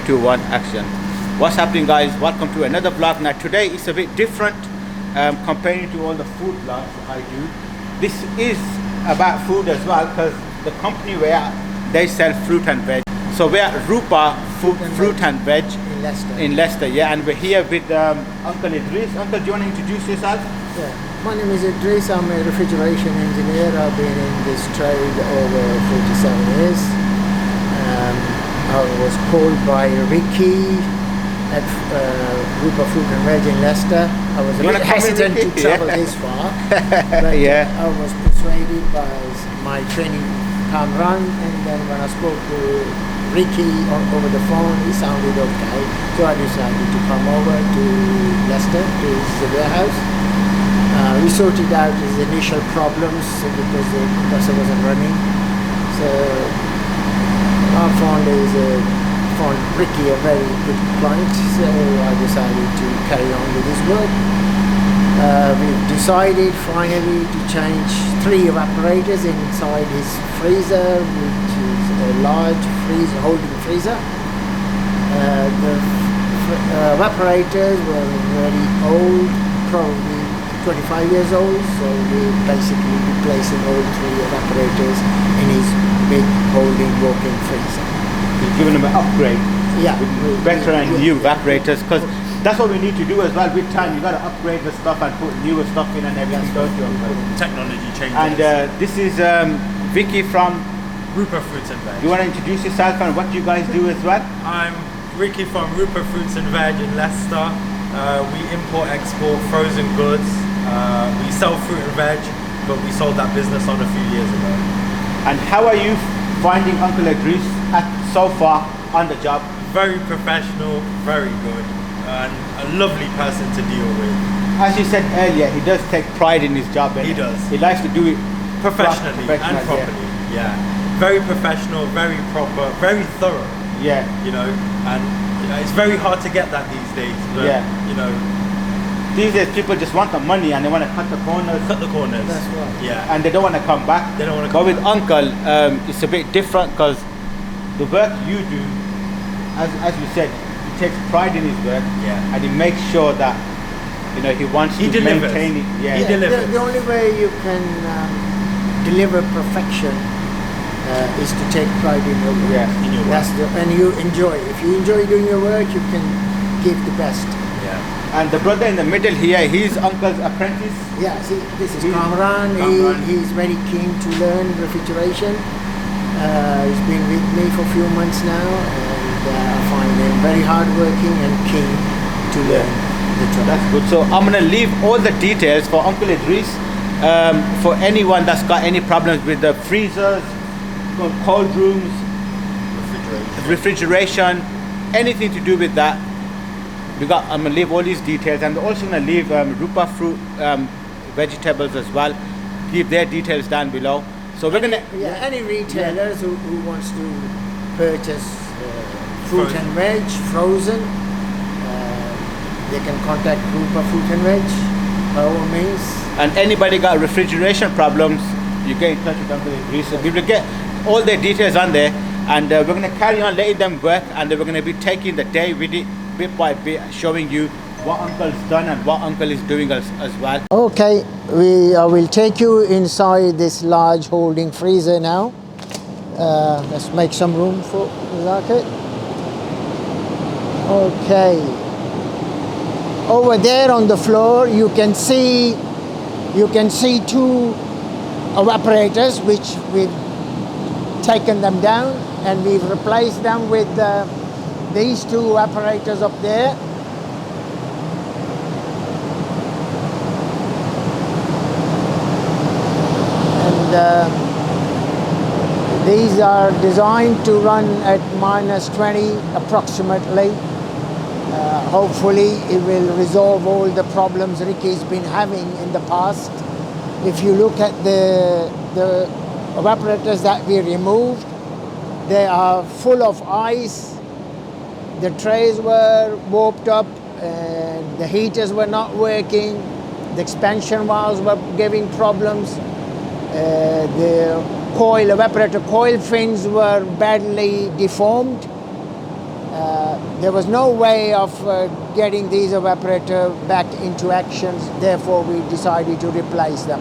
2, 1, action. What's happening, guys? Welcome to another vlog. Now today is a bit different comparing to all the food vlogs I do. This is about food as well, because the company where they sell fruit and veg. So we're at Rupa Fruit and Veg in Leicester, yeah, and we're here with Uncle Idris. Uncle, do you want to introduce yourself? Yeah, my name is Idris. I'm a refrigeration engineer. I've been in this trade over 47 years. I was called by Ricky at Rupa Fruit and Veg in Leicester. I was a bit hesitant to travel this far, but yeah. I was persuaded by my training Kamran, and then when I spoke to Ricky over the phone, he sounded okay. So I decided to come over to Leicester, to his warehouse. We sorted out his initial problems because the compressor wasn't running. So I found Ricky a very good client, so I decided to carry on with his work. We've decided finally to change 3 evaporators inside his freezer, which is a large holding freezer. The evaporators were very old, probably 25 years old, so we're basically replacing all 3 evaporators in his big holding walk-in freezer. You've given them an upgrade, yeah, with better and new evaporators, because that's what we need to do as well. With time, you got to upgrade the stuff and put newer stuff in and everything. Technology changes. And this is Vicky from Rupa Fruits and Veg. You want to introduce yourself and what you guys do as well? I'm Ricky from Rupa Fruits and Veg in Leicester. We import-export frozen goods. We sell fruit and veg, but we sold that business on a few years ago. And how are you finding Uncle Idris so far on the job? Very professional, very good, and a lovely person to deal with. As you said earlier, he does take pride in his job. He does. He likes to do it professionally and properly. Yeah. Very professional, very proper, very thorough. Yeah. You know, and it's very hard to get that these days. But, yeah. You know, these days people just want the money and they want to cut the corners. Cut the corners. That's right. Yeah. And they don't want to come back. They don't want to come back. But with Uncle, it's a bit different, because the work you do, as you said, he takes pride in his work. Yeah. And he makes sure that, you know, he wants to maintain it. Yeah. He delivers. The only way you can deliver perfection is to take pride in your work. Yeah. In your work. And you enjoy. If you enjoy doing your work, you can give the best. Yeah. And the brother in the middle here, he's Uncle's apprentice. Yeah, see, this is Kamran. He's very keen to learn refrigeration. He's been with me for a few months now, and I find him very hardworking and keen to learn the job. That's good. So I'm going to leave all the details for Uncle Idris, for anyone that's got any problems with the freezers, cold rooms, refrigeration, anything to do with that. I'm going to leave all these details, and also going to leave Rupa Fruit Vegetables as well. Give their details down below. So we're going to... Yeah, any retailers who wants to purchase fruit and veg, frozen, they can contact Rupa Fruit and Veg by all means. And anybody got refrigeration problems, you get in touch with Uncle Idris. So we will get all their details on there, and we're going to carry on letting them work, and we're going to be taking the day with it, bit by bit, showing you what Uncle's done and what Uncle is doing as well. Okay, I will take you inside this large holding freezer now. Let's make some room for Zakir. Okay. Over there on the floor, you can see 2 evaporators, which we've taken them down, and we've replaced them with these 2 evaporators up there. And these are designed to run at -20 approximately. Hopefully it will resolve all the problems Ricky's been having in the past. If you look at the evaporators that we removed, they are full of ice. The trays were warped up, and the heaters were not working. The expansion valves were giving problems. The evaporator coil fins were badly deformed. there was no way of getting these evaporator back into action, therefore we decided to replace them.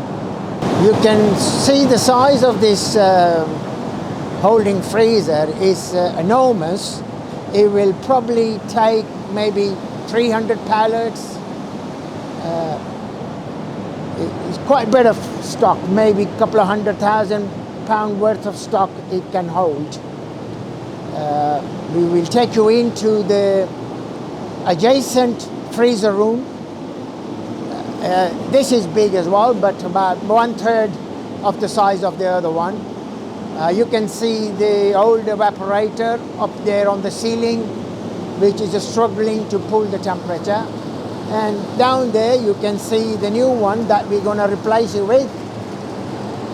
You can see the size of this holding freezer is enormous. It will probably take maybe 300 pallets. It's quite a bit of stock, maybe a couple of £100,000 worth of stock it can hold. We will take you into the adjacent freezer room. This is big as well, but about 1/3 of the size of the other one. You can see the old evaporator up there on the ceiling, which is struggling to pull the temperature. And down there you can see the new one that we're going to replace it with.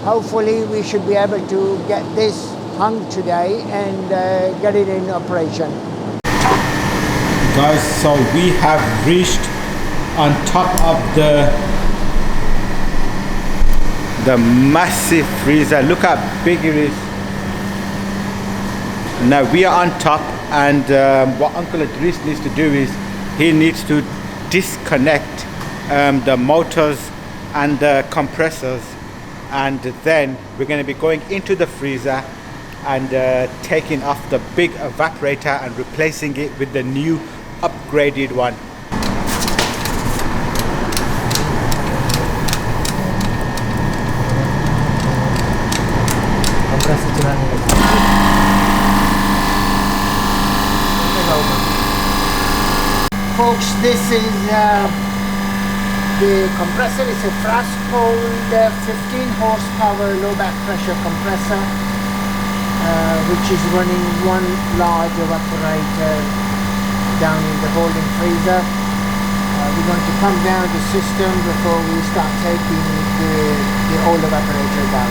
Hopefully we should be able to get this hung today and get it in operation. Guys, so we have reached on top of the massive freezer. Look how big it is. Now we are on top, and what Uncle Idris needs to do is he needs to disconnect the motors and the compressors, and then we're going to be going into the freezer and taking off the big evaporator and replacing it with the new upgraded one. Folks, this is the compressor. It's a fast-cold 15 horsepower low back pressure compressor, which is running one large evaporator down in the holding freezer. We're going to pump down the system before we start taking the old evaporator down.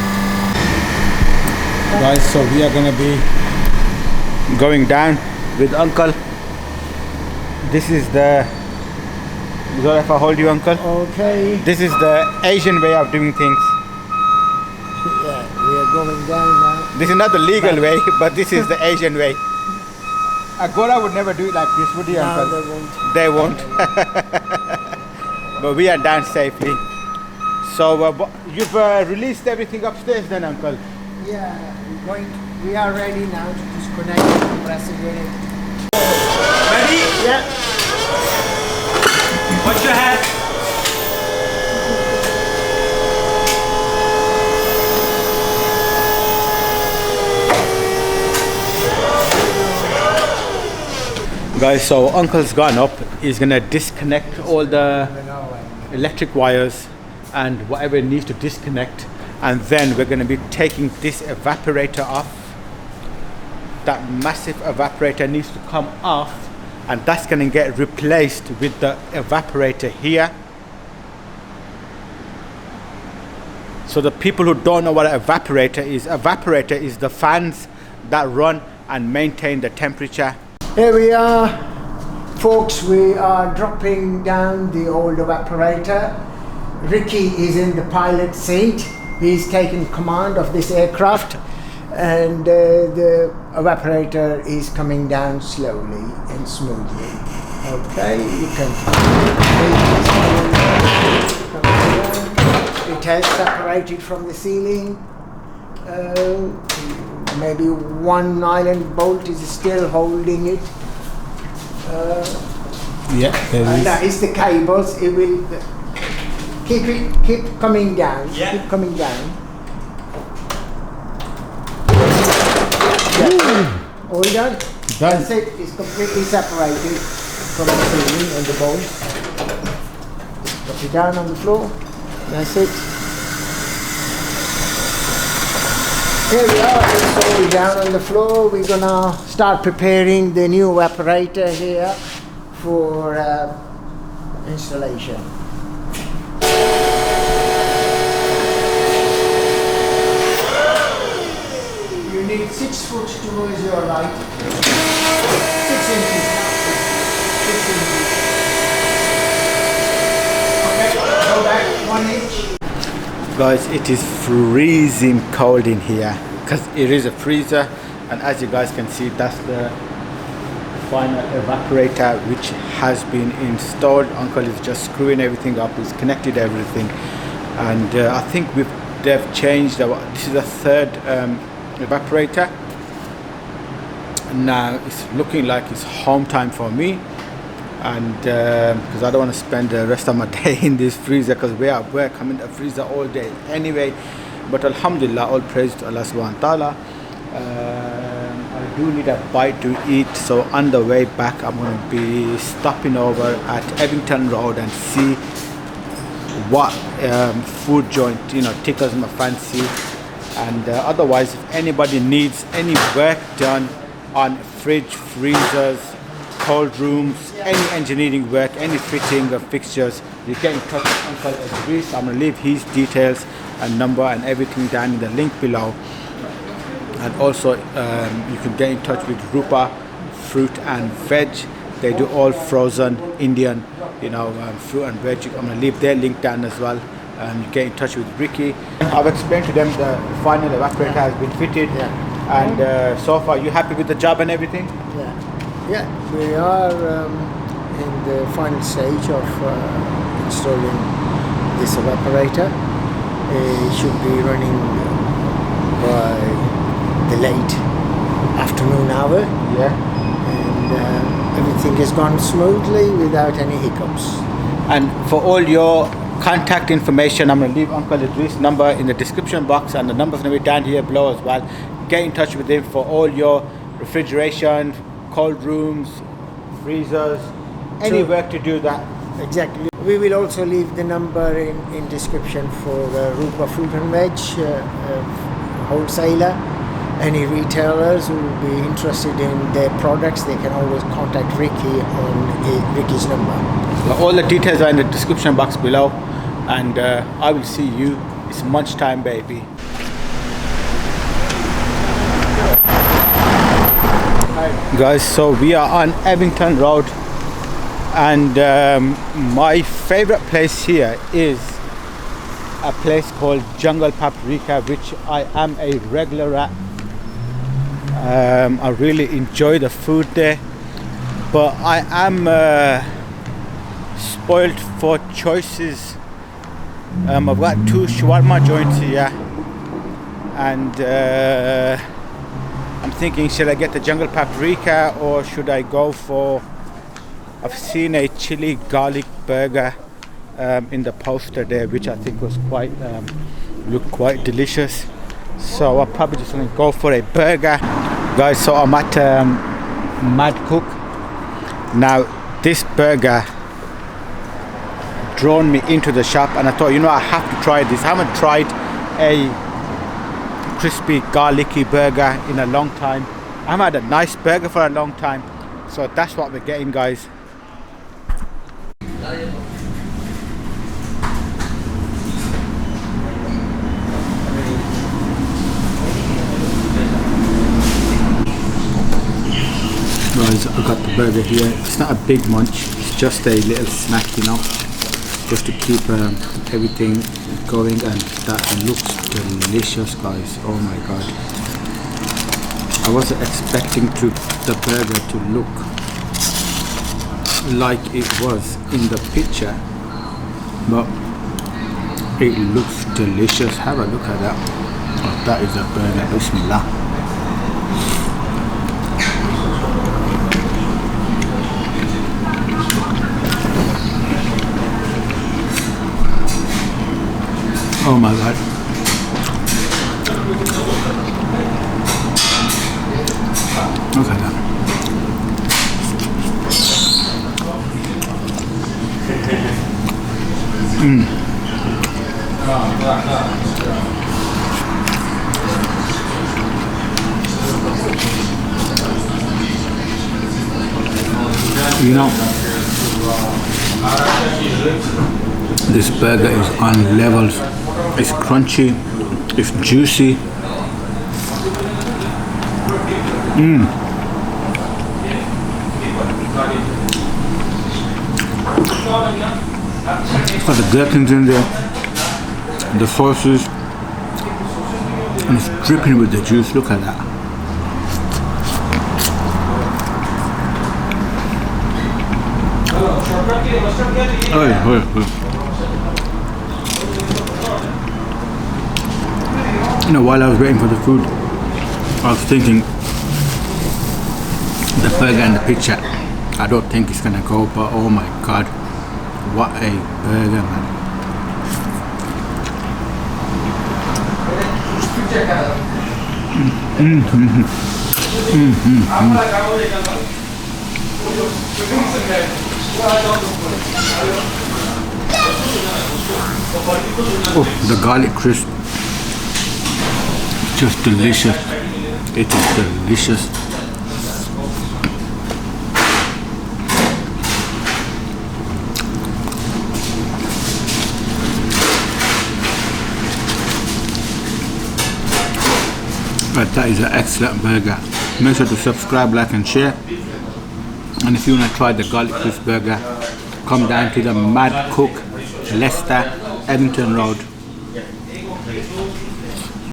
Guys, so we are going to be going down with Uncle. This is the, is that if I hold you, Uncle? Okay. This is the Asian way of doing things. Yeah, we are going down now. This is not the legal way, but this is the Asian way. Agora would never do it like this, would you, No, Uncle? they won't. They won't. But we are down safely. So you've released everything upstairs then, Uncle? Yeah, we are ready now to disconnect the compressor unit. Ready? Yeah. Watch your head. Guys, so Uncle's gone up. He's gonna disconnect all the electric wires and whatever needs to disconnect, and then we're gonna be taking this evaporator off. That massive evaporator needs to come off, and that's gonna get replaced with the evaporator here. So the people who don't know what an evaporator is the fans that run and maintain the temperature. Here we are, folks. We are dropping down the old evaporator. Ricky is in the pilot seat. He's taking command of this aircraft, and the evaporator is coming down slowly and smoothly. Okay, you can. It has separated from the ceiling. Maybe one nylon bolt is still holding it. Yeah, there And is. that is the cables. It will keep coming down. Yeah. Keep coming down. All done? That's it. It's completely separated from the ceiling and the bolts. Drop it down on the floor. That's it. Here we are. It's all down on the floor. We're gonna start preparing the new evaporator here for installation. You need 6 foot towards your right. 6 inches. 6 inches. Okay, go back 1 inch. Guys, it is freezing cold in here because it is a freezer, and as you guys can see, that's the final evaporator which has been installed. Uncle is just screwing everything up, he's connected everything, and I think they've changed. This is the third evaporator. Now it's looking like it's home time for me, and because I don't want to spend the rest of my day in this freezer, because we are at work, I'm in the freezer all day anyway. But alhamdulillah, all praise to Allah subhanahu wa ta'ala. I do need a bite to eat, so on the way back I'm going to be stopping over at Evington Road and see what food joint tickles my fancy. And otherwise, if anybody needs any work done on fridge, freezers, cold rooms, any engineering work, any fitting of fixtures, you get in touch with Uncle Idris. I'm going to leave his details and number and everything down in the link below. And also you can get in touch with Rupa Fruit and Veg. They do all frozen Indian fruit and veg. I'm going to leave their link down as well. You get in touch with Ricky. I've explained to them the final evaporator has been fitted, and so far you happy with the job and everything? Yeah, we are in the final stage of installing this evaporator. It should be running by the late afternoon hour. And everything has gone smoothly without any hiccups. And for all your contact information, I'm going to leave Uncle Idris' number in the description box, and the number's going to be down here below as well. Get in touch with him for all your refrigeration, cold rooms, freezers, any work to do that. Exactly. We will also leave the number in description for Rupa Fruit and Veg wholesaler. Any retailers who will be interested in their products, they can always contact Ricky on Ricky's number. All the details are in the description box below, and I will see you. It's lunchtime, baby. Guys, so we are on Evington Road, and my favorite place here is a place called Jungle Paprika, which I am a regular at. I really enjoy the food there, but I am spoiled for choices. I've got 2 shawarma joints here, and I'm thinking, should I get the Jungle Paprika or should I go for, I've seen a chili garlic burger in the poster there, which I think was looked quite delicious. So I'm probably just going to go for a burger. Guys, so I'm at Mad Cook. Now this burger drawn me into the shop, and I thought, I have to try this. I haven't tried a crispy garlicky burger in a long time. I haven't had a nice burger for a long time, so that's what we're getting, guys. Guys, I got the burger here. It's not a big munch, it's just a little snack, just to keep everything going, and that looks delicious, guys. Oh my god, I wasn't expecting the burger to look like it was in the picture, but it looks delicious. Have a look at that. Oh, that is a burger. Bismillah. Oh my god. Look at that. This burger is on levels. It's crunchy, it's juicy. It's got the gherkins in there, the sauces, and it's dripping with the juice. Look at that. You know, while I was waiting for the food, I was thinking the burger in the picture, I don't think it's gonna go, but oh my god, what a burger, man. Oh, the garlic crisp, just delicious. It is delicious. But that is an excellent burger. Make sure to subscribe, like and share. And if you want to try the garlic crisp burger, come down to the Mad Cook Leicester, Evington Road.